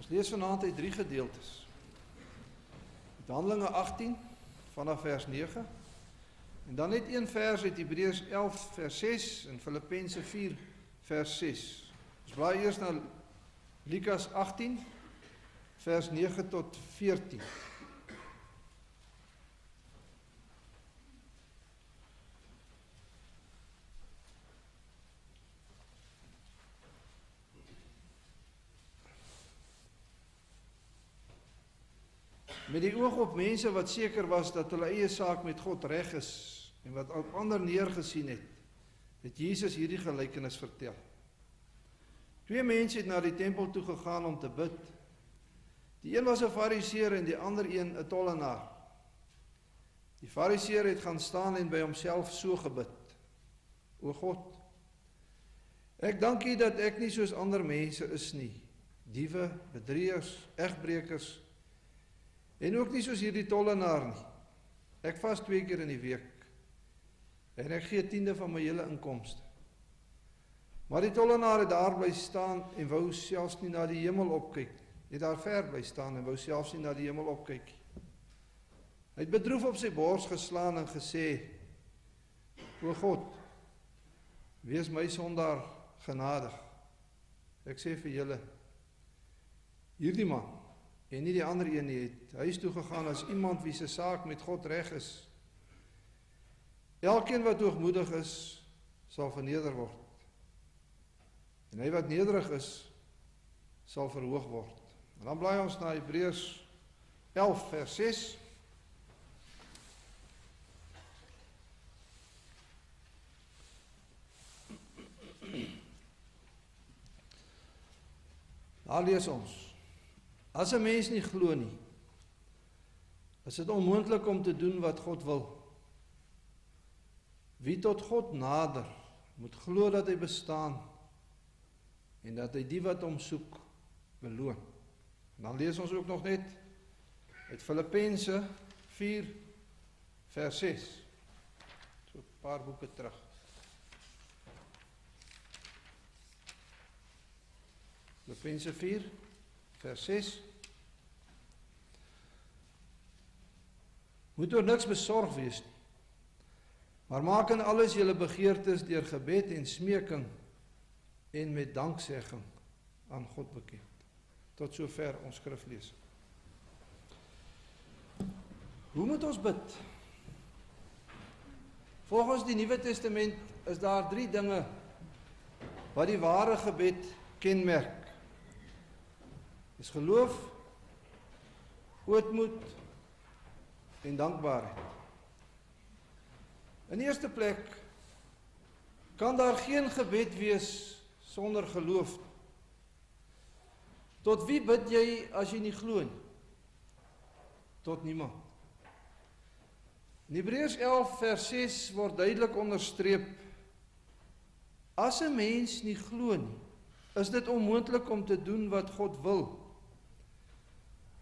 Ons lees vanaand uit 3 gedeeltes. Uit Handelinge 18 vanaf vers 9 en dan net een vers uit Hebreërs 11 vers 6 en Filippense 4 vers 6. Ons blaai eers na Lukas 18 vers 9 tot 14. Met die oog op mense wat seker was dat hulle eie saak met God reg is en wat op ander neergesien het Jesus hierdie gelykenis vertel. 2 mense het na die tempel toe gegaan om te bid. Die een was 'n fariseer en die ander een 'n tollenaar. Die fariseer het gaan staan en by homself so gebid: O God, ek dank U dat ek nie soos ander mense is nie, diewe, bedrieërs, egbrekers, en ook nie soos hierdie tollenaar nie. Ek vas 2 keer in die week en ek gee 10de van my hele inkomste. Maar die tollenaar het daar bly staan en wou selfs nie na die hemel opkyk. Het daar ver bly staan en wou selfs nie na die hemel opkyk. Hy het bedroef op sy bors geslaan en gesê: O God, wees my sondaar genadig. Ek sê vir julle, hierdie man en nie die ander een nie, het huis toe gegaan as iemand wie se saak met God reg is. Elkeen wat hoogmoedig is, sal verneder word. En hy wat nederig is, sal verhoog word. En dan blaai ons na Hebreërs 11 vers 6. Daar lees ons: As 'n mens nie glo nie, is dit onmoontlik om te doen wat God wil. Wie tot God nader, moet glo dat hy bestaan en dat hy die wat hom soek beloon. En dan lees ons ook nog net uit Filippense 4 vers 6. So 'n paar boeke terug. Filippense 4 vers 6. Moet oor niks besorg wees nie, maar maak in alles julle begeertes deur gebed en smeking en met danksegging aan God bekend. Tot sover ons skriflesing. Hoe moet ons bid? Volgens die Nuwe Testament is daar 3 dinge wat die ware gebed kenmerk. Dis geloof, ootmoed en dankbaarheid. In eerste plek kan daar geen gebed wees sonder geloof. Tot wie bid jy as jy nie glo nie? Tot niemand. In Hebreërs 11 vers 6 word duidelik onderstreep: as 'n mens nie glo nie, is dit onmoontlik om te doen wat God wil.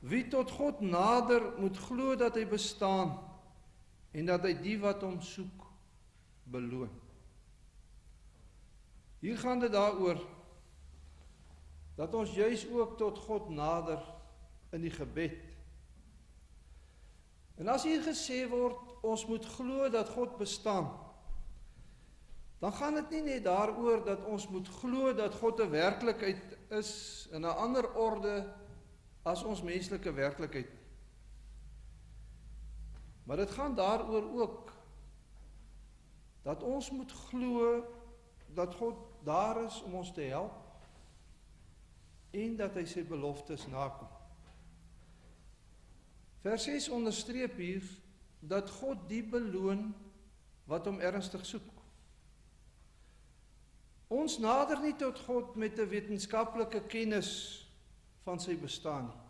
Wie tot God nader, moet glo dat hy bestaan en dat hy die wat hom soek beloon. Hier gaan dit daaroor dat ons juis ook tot God nader in die gebed. En as hier gesê word, ons moet glo dat God bestaan, dan gaan dit nie net daaroor dat ons moet glo dat God 'n werklikheid is in 'n ander orde as ons menslike werklikheid. Maar dit gaan daaroor ook dat ons moet glo dat God daar is om ons te help en dat hy sy beloftes nakom. Vers 6 onderstreep hier dat God die beloon wat hom ernstig soek. Ons nader nie tot God met 'n wetenskaplike kennis van sy bestaan nie.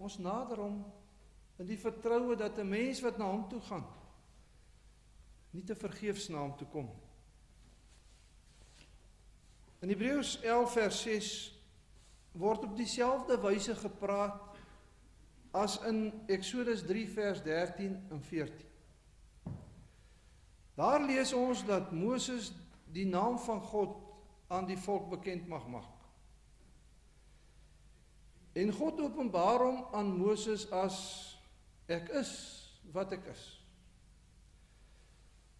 Ons nader hom in die vertroue dat 'n mens wat na hom toe gaan, nie te vergeefs na hom toe kom. In Hebreërs 11 vers 6 word op dieselfde wyse gepraat as in Eksodus 3 vers 13 en 14. Daar lees ons dat Moses die naam van God aan die volk bekend mag maak. En God openbaar hom aan Moses as ek is wat ek is.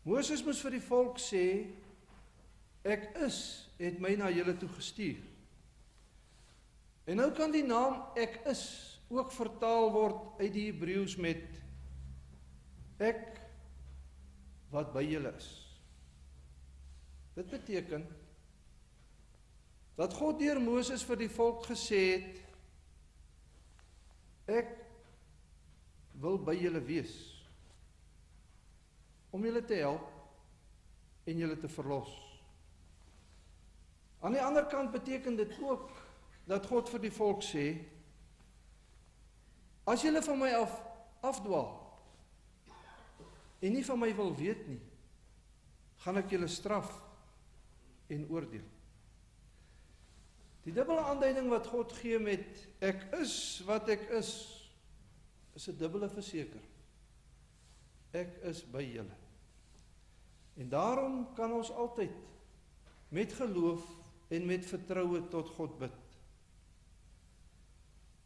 Moses moes vir die volk sê, ek is, het my na julle toe gestuur. En nou kan die naam ek is ook vertaal word uit die Hebreëus met ek wat by julle is. Dit beteken dat God deur Moses vir die volk gesê het, ek wil by julle wees, om julle te help en julle te verlos. Aan die ander kant beteken dit ook dat God vir die volk sê, as julle van my afdwaal en nie van my wil weet nie, gaan ek julle straf en oordeel. Die dubbele aanduiding wat God gee met ek is wat ek is 'n dubbele versekering. Ek is by julle. En daarom kan ons altyd met geloof en met vertroue tot God bid.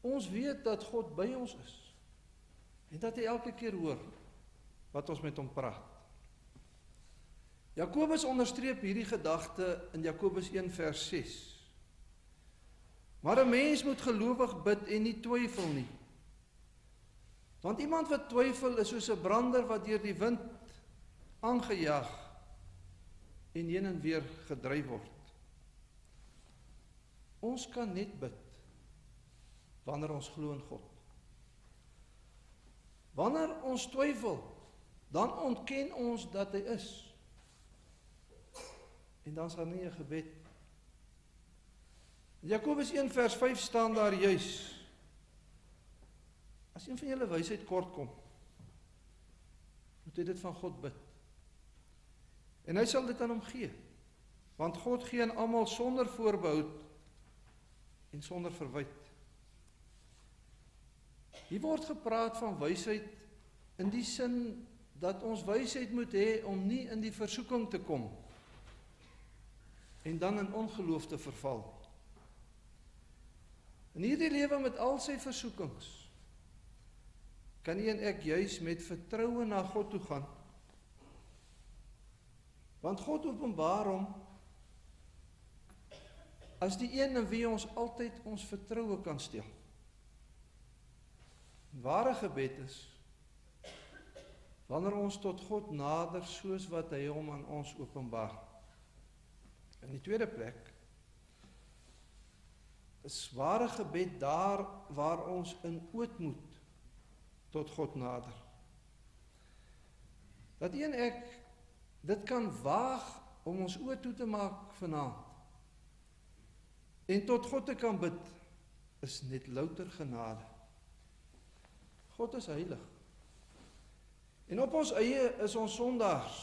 Ons weet dat God by ons is en dat hy elke keer hoor wat ons met hom praat. Jakobus onderstreep hierdie gedagte in Jakobus 1 vers 6. Maar 'n mens moet gelowig bid en nie twyfel nie. Want iemand wat twyfel is soos 'n brander wat deur die wind aangejaag en heen en weer gedryf word. Ons kan net bid wanneer ons glo in God. Wanneer ons twyfel, dan ontken ons dat hy is. En dan is daar nie 'n gebed. In Jakobus 1 vers 5 staan daar juis, as een van julle wysheid kort kom, moet hy dit van God bid. En hy sal dit aan hom gee, want God gee aan almal sonder voorbehoud en sonder verwyte. Hier word gepraat van wysheid in die sin dat ons wysheid moet hê om nie in die versoeking te kom en dan in ongeloof te verval. In hierdie lewe met al sy versoekings kan jy en ek juis met vertroue na God toe gaan, want God openbaar hom as die een in wie ons altyd ons vertroue kan stel. Ware gebed is wanneer ons tot God nader soos wat hy hom aan ons openbaar. In die tweede plek is ware gebed daar waar ons in ootmoed tot God nader. Dat een ek dit kan waag om ons oë toe te maak vanaand en tot God te kan bid, is net louter genade. God is heilig. En op ons eie is ons sondaars,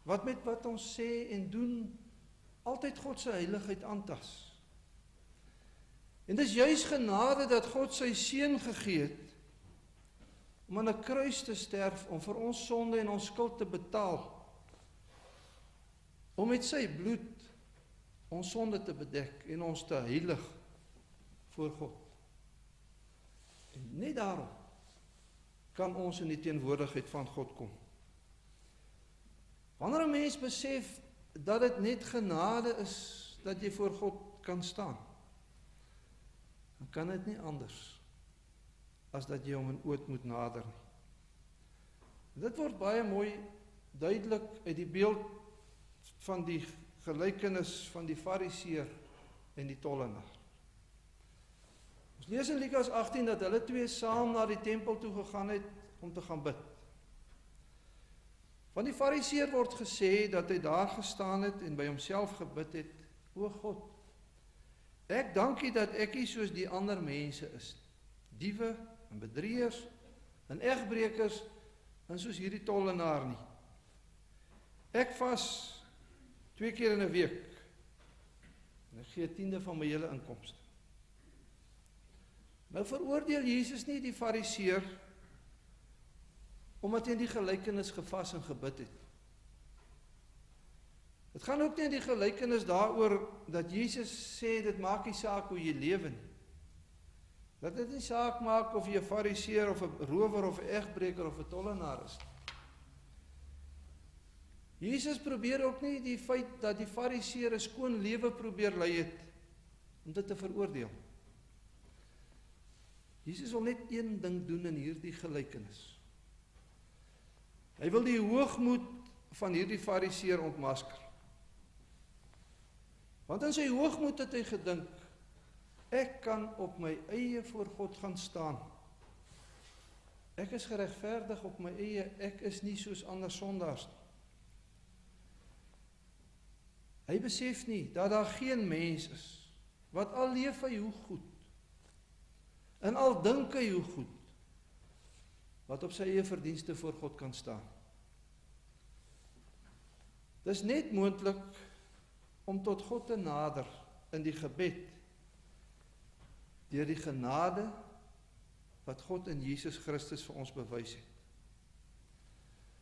wat met wat ons sê en doen, altyd God se heiligheid aantas. En dis juis genade dat God sy seun gegee het, om aan 'n kruis te sterf, om vir ons sonde en ons skuld te betaal, om met sy bloed ons sonde te bedek en ons te heilig voor God. En net daarom kan ons in die teenwoordigheid van God kom. Wanneer 'n mens besef dat dit net genade is dat jy voor God kan staan, dan kan dit nie anders as dat jy hom in ootmoed nader nie. Dit word baie mooi duidelik uit die beeld van die gelykenis van die Fariseër en die tollenaar. Ons lees in Lukas 18 dat hulle twee saam na die tempel toe gegaan het om te gaan bid. Van die Fariseër word gesê dat hy daar gestaan het en by homself gebid het, o God, ek dank U dat ek nie soos die ander mense is, diewe en bedrieërs en egbrekers en soos hierdie tollenaar nie. Ek vas 2 keer in 'n week en ek gee 10de van my hele inkomste. Nou veroordeel Jesus nie die Fariseër omdat hy in die gelykenis gevas en gebid het. Dit gaan ook nie in die gelykenis daaroor dat Jesus sê dit maak nie saak hoe jy lewe nie. Dat dit nie saak maak of jy 'n fariseer of 'n rower of 'n egbreker of 'n tollenaar is. Jesus probeer ook nie die feit dat die fariseer 'n skoon lewe probeer lei het, om dit te veroordeel. Jesus wil net een ding doen in hierdie gelykenis. Hy wil die hoogmoed van hierdie fariseer ontmasker. Want in sy hoogmoed het hy gedink, ek kan op my eie voor God gaan staan. Ek is geregverdig op my eie, ek is nie soos ander sondaars nie. Hy besef nie dat daar geen mens is, wat al leef hy hoe goed, en al dink hy hoe goed, wat op sy eie verdienste voor God kan staan. Dis net moontlik om tot God te nader in die gebed, deur die genade wat God in Jesus Christus vir ons bewys het.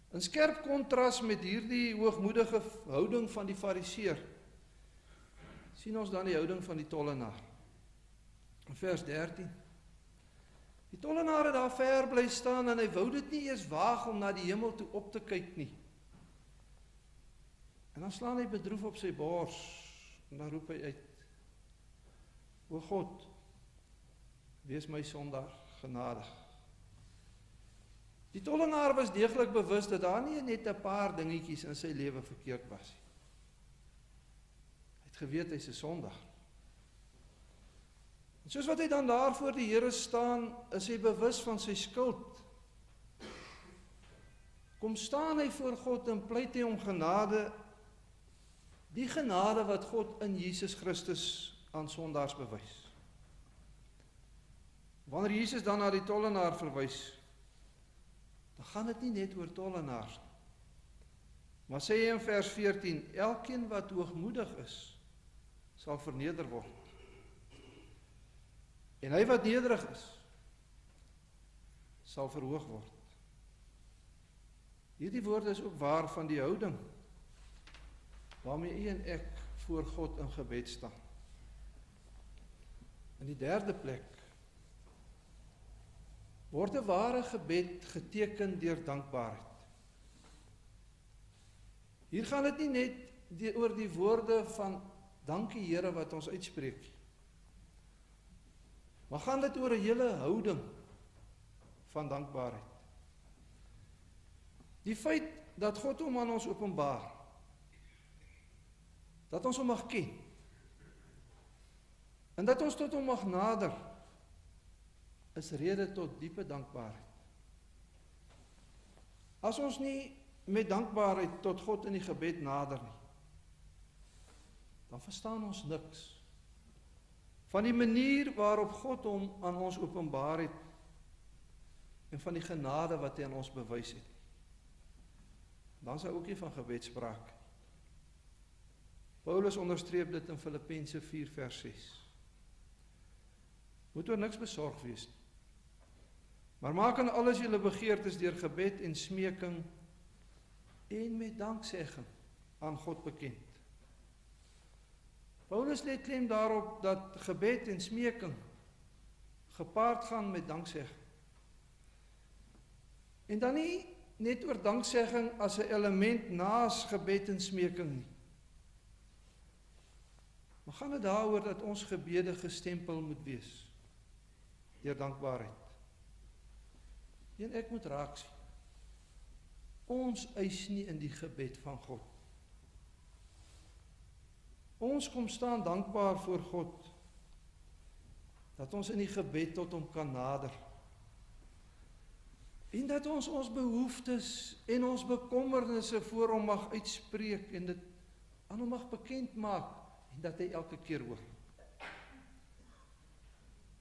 In skerp kontras met hierdie hoogmoedige houding van die fariseer, sien ons dan die houding van die tollenaar. In vers 13. Die tollenaar het daar ver bly staan en hy wou dit nie eers waag om na die hemel toe op te kyk nie. En dan slaan hy bedroef op sy bors en dan roep hy uit, O God, wees my sondaar genadig. Die tollenaar was deeglik bewus dat daar nie net 'n paar dingetjies in sy lewe verkeerd was. Hy het geweet hy's 'n sondaar. En soos wat hy dan daar voor die Here staan, is hy bewus van sy skuld. Kom staan hy voor God en pleit hy om genade, die genade wat God in Jesus Christus aan sondaars bewys. Wanneer Jesus dan na die tollenaar verwys, dan gaan dit nie net oor tollenaars nie. Maar sê hy in vers 14, elkeen wat hoogmoedig is, sal verneder word. En hy wat nederig is, sal verhoog word. Hierdie woorde is ook waar van die houding, waarmee u en ek voor God in gebed staan. In die derde plek, word 'n ware gebed geteken deur dankbaarheid. Hier gaan dit nie net oor die woorde van dankie Here wat ons uitspreek nie, maar gaan dit oor 'n hele houding van dankbaarheid. Die feit dat God hom aan ons openbaar, dat ons hom mag ken, en dat ons tot hom mag nader, is rede tot diepe dankbaarheid. As ons nie met dankbaarheid tot God in die gebed nader nie, dan verstaan ons niks van die manier waarop God hom aan ons openbaar het en van die genade wat hy aan ons bewys het. Dan is hy ook nie van gebed sprake. Paulus onderstreep dit in Filippense 4 vers 6. Moet oor niks besorg wees nie, maar maak in alles julle begeertes deur gebed en smeking en met danksegging aan God bekend. Paulus lê klem daarop dat gebed en smeking gepaard gaan met danksegging. En dan nie net oor danksegging as 'n element naas gebed en smeking nie. Maar gaan dit daaroor dat ons gebede gestempel moet wees deur dankbaarheid. En ek moet raak sien. Ons eis nie in die gebed van God. Ons kom staan dankbaar voor God, dat ons in die gebed tot hom kan nader. En dat ons ons behoeftes en ons bekommernisse voor hom mag uitspreek en dit aan hom mag bekend maak en dat hy elke keer hoor.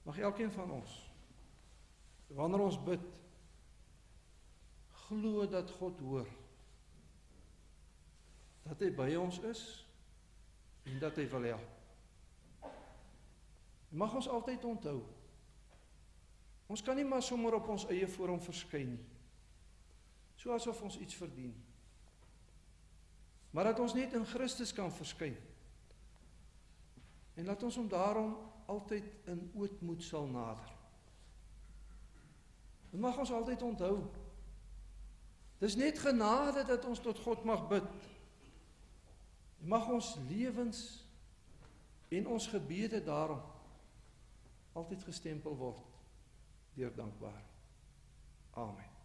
Mag elkeen van ons, wanneer ons bid, glo dat God hoor, dat hy by ons is en dat hy wil help. Mag ons altyd onthou, ons kan nie maar sommer op ons eie voor hom verskyn nie, so asof ons iets verdien, maar dat ons net in Christus kan verskyn, en dat ons hom daarom altyd in ootmoed sal nader. Dit mag ons altyd onthou. Dis net genade dat ons tot God mag bid. Mag ons lewens en ons gebede daarom altyd gestempel word deur dankbaarheid. Amen.